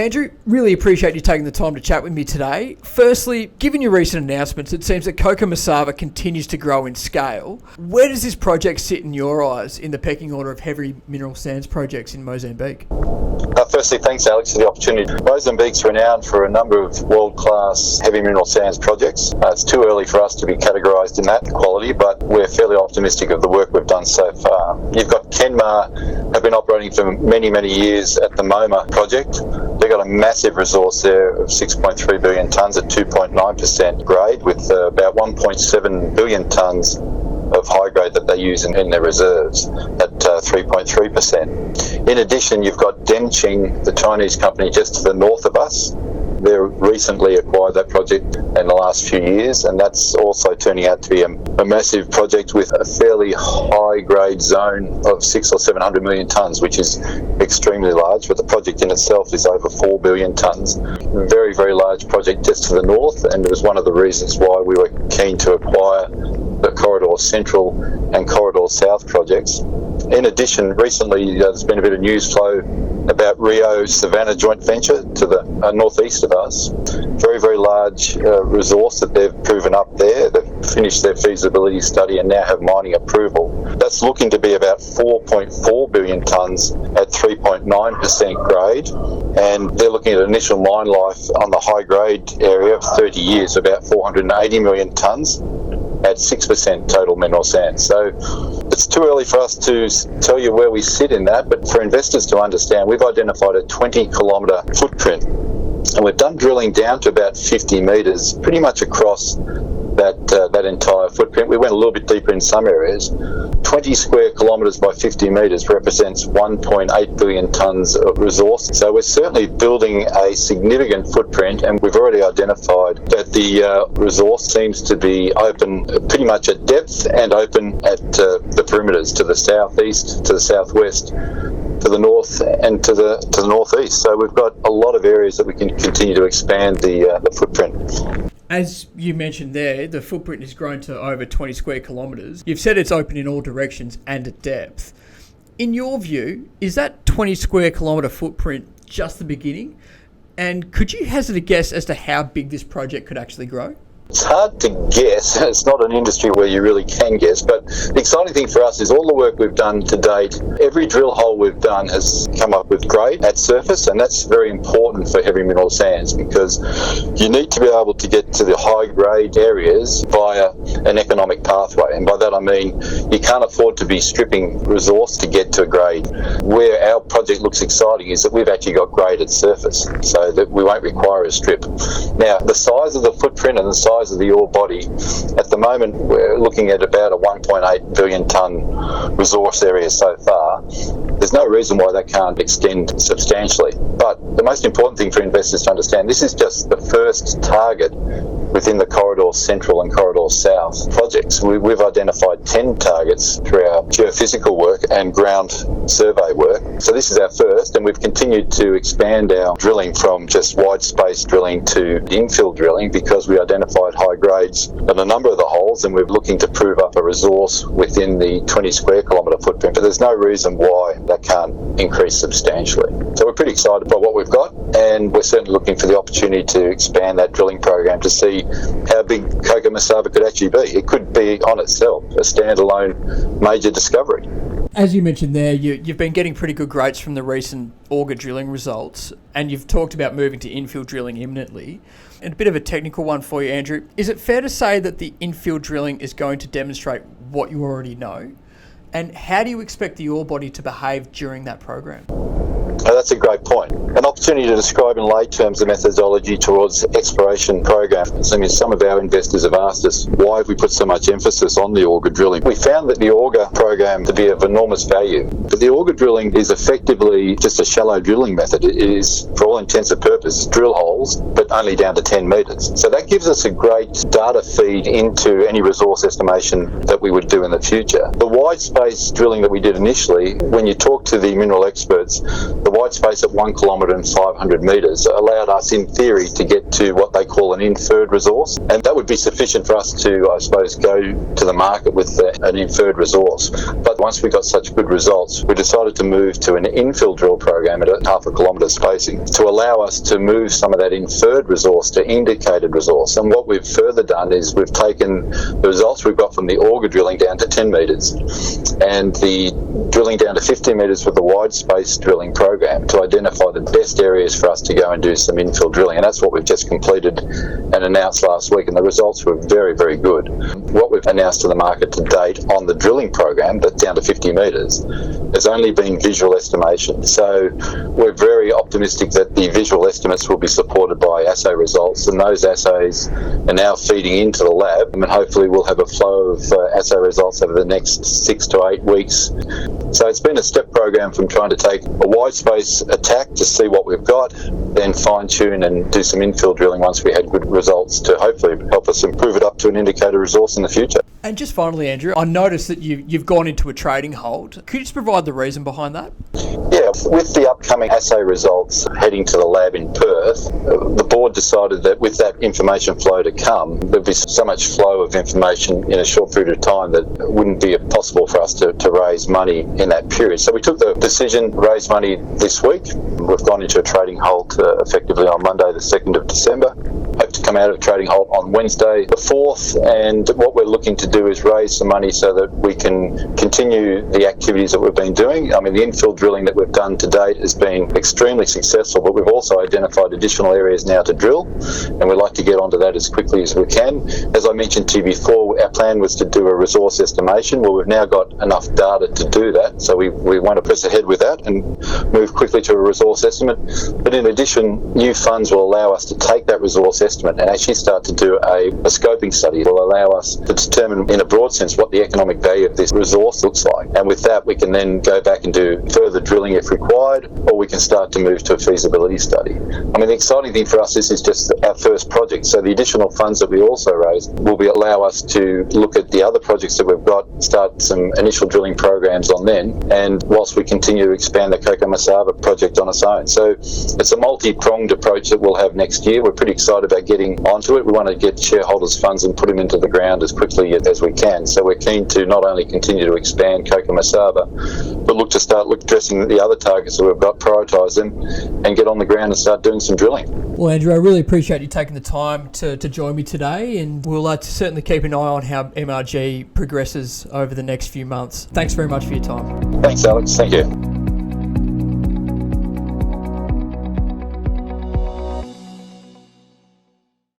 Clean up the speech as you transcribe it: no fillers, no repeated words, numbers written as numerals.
Andrew, really appreciate you taking the time to chat with me today. Firstly, given your recent announcements, it seems that Koko Massava continues to grow in scale. Where does this project sit in your eyes in the pecking order of heavy mineral sands projects in Mozambique? Firstly, thanks, Alex, for the opportunity. Mozambique's renowned for a number of world-class heavy mineral sands projects. It's too early for us to be categorised in that quality, but we're fairly optimistic of the work we've done so far. You've got Kenmar, have been operating for many, many years at the Moma project. They've got a massive resource there of 6.3 billion tonnes at 2.9% grade, with about 1.7 billion tonnes of high grade that they use in their reserves at 3.3%. In addition, you've got Denqing, the Chinese company just to the north of us. They recently acquired that project in the last few years, and that's also turning out to be a massive project with a fairly high grade zone of 600 or 700 million tonnes, which is extremely large, but the project in itself is over 4 billion tonnes. Very, very large project just to the north, and it was one of the reasons why we were keen to acquire the Corridor Central and Corridor South projects. In addition, recently there's been a bit of news flow about Rio Savannah joint venture to the northeast of us. Very, very large resource that they've proven up there. They've finished their feasibility study and now have mining approval. That's looking to be about 4.4 billion tonnes at 3.9% grade, and they're looking at initial mine life on the high grade area of 30 years, about 480 million tonnes at 6% total mineral sands. So it's too early for us to tell you where we sit in that, but for investors to understand, we've identified a 20-kilometre footprint, and we've done drilling down to about 50 metres, pretty much across that entire footprint. We went a little bit deeper in some areas. 20 square kilometres by 50 metres represents 1.8 billion tonnes of resource. So we're certainly building a significant footprint, and we've already identified that the resource seems to be open pretty much at depth and open at the perimeters to the southeast, to the southwest, to the north and to the northeast. So we've got a lot of areas that we can continue to expand the footprint. As you mentioned there, the footprint has grown to over 20 square kilometres. You've said it's open in all directions and at depth. In your view, is that 20 square kilometre footprint just the beginning? And could you hazard a guess as to how big this project could actually grow? It's hard to guess. It's not an industry where you really can guess, but the exciting thing for us is all the work we've done to date. Every drill hole we've done has come up with grade at surface, and that's very important for heavy mineral sands because you need to be able to get to the high grade areas via an economic pathway, and by that I mean you can't afford to be stripping resource to get to a grade. Where our project looks exciting is that we've actually got grade at surface, so that we won't require a strip. Now, the size of the footprint and the size of the ore body, at the moment we're looking at about a 1.8 billion tonne resource area so far. There's no reason why that can't extend substantially. But the most important thing for investors to understand, this is just the first target within the Corridor Central and Corridor South projects. We've identified 10 targets through our geophysical work and ground survey work. So this is our first, and we've continued to expand our drilling from just wide space drilling to infield drilling because we identified high grades in a number of the holes, and we're looking to prove up a resource within the 20 square kilometre footprint. But there's no reason why that can't increase substantially. So we're pretty excited by what we've got, and we're certainly looking for the opportunity to expand that drilling program to see how big Koko Massava could actually be. It could be on itself a standalone major discovery. As you mentioned there, you've been getting pretty good grades from the recent auger drilling results, and you've talked about moving to infield drilling imminently. And a bit of a technical one for you, Andrew. Is it fair to say that the infield drilling is going to demonstrate what you already know? And how do you expect the ore body to behave during that program? Oh, that's a great point. An opportunity to describe in lay terms the methodology towards exploration programs. I mean, some of our investors have asked us, why have we put so much emphasis on the auger drilling? We found that the auger program to be of enormous value. But the auger drilling is effectively just a shallow drilling method. It is, for all intents and purposes, drill holes, but only down to 10 metres. So that gives us a great data feed into any resource estimation that we would do in the future. The wide space drilling that we did initially, when you talk to the mineral experts, the wide space at 1 kilometre and 500 metres allowed us in theory to get to what they call an inferred resource, and that would be sufficient for us to, I suppose, go to the market with an inferred resource. But once we got such good results, we decided to move to an infill drill program at a 0.5 kilometre spacing to allow us to move some of that inferred resource to indicated resource. And what we've further done is we've taken the results we've got from the auger drilling down to 10 metres and the drilling down to 50 metres with the wide space drilling program to identify the best areas for us to go and do some infill drilling. And that's what we've just completed and announced last week, and the results were very, very good. What we've announced to the market to date on the drilling program, that's down to 50 metres, has only been visual estimation. So we're very optimistic that the visual estimates will be supported by assay results, and those assays are now feeding into the lab, and hopefully we'll have a flow of assay results over the next 6 to 8 weeks. So it's been a step program from trying to take a wide space attack to see what we've got, then fine tune and do some infill drilling once we had good results to hopefully help us improve it up to an indicator resource in the future. And just finally, Andrew, I noticed that you've gone into a trading hold. Could you just provide the reason behind that? Yeah, with the upcoming assay results heading to the lab in Perth, the board decided that with that information flow to come, there'd be so much flow of information in a short period of time that it wouldn't be possible for us to raise money in that period. So we took the decision to raise money this week. We've gone into a trading halt effectively on Monday, the 2nd of December. Hope to come out of trading halt on Wednesday, the 4th, and what we're looking to do is raise some money so that we can continue the activities that we've been doing. I mean, the infill drilling that we've done to date has been extremely successful, but we've also identified additional areas now to drill, and we'd like to get onto that as quickly as we can. As I mentioned to you before, our plan was to do a resource estimation. Well, we've now got enough data to do that, so we want to press ahead with that and move quickly to a resource estimate. But in addition, new funds will allow us to take that resource estimate and actually start to do a scoping study. It will allow us to determine in a broad sense what the economic value of this resource looks like, and with that we can then go back and do further drilling if required, or we can start to move to a feasibility study. I mean, the exciting thing for us, this is just our first project, so the additional funds that we also raised will allow us to look at the other projects that we've got, start some initial drilling programs on them, and whilst we continue to expand the Koko Massava project on its own. So it's a multi-pronged approach that we'll have next year. We're pretty excited about getting onto it. We want to get shareholders' funds and put them into the ground as quickly as we can. So we're keen to not only continue to expand Koko Massava, but look to start addressing the other targets that we've got, prioritise them, and get on the ground and start doing some drilling. Well, Andrew, I really appreciate you taking the time to join me today, and we'll certainly keep an eye on how MRG progresses over the next few months. Thanks very much for your time. Thanks, Alex. Thank you.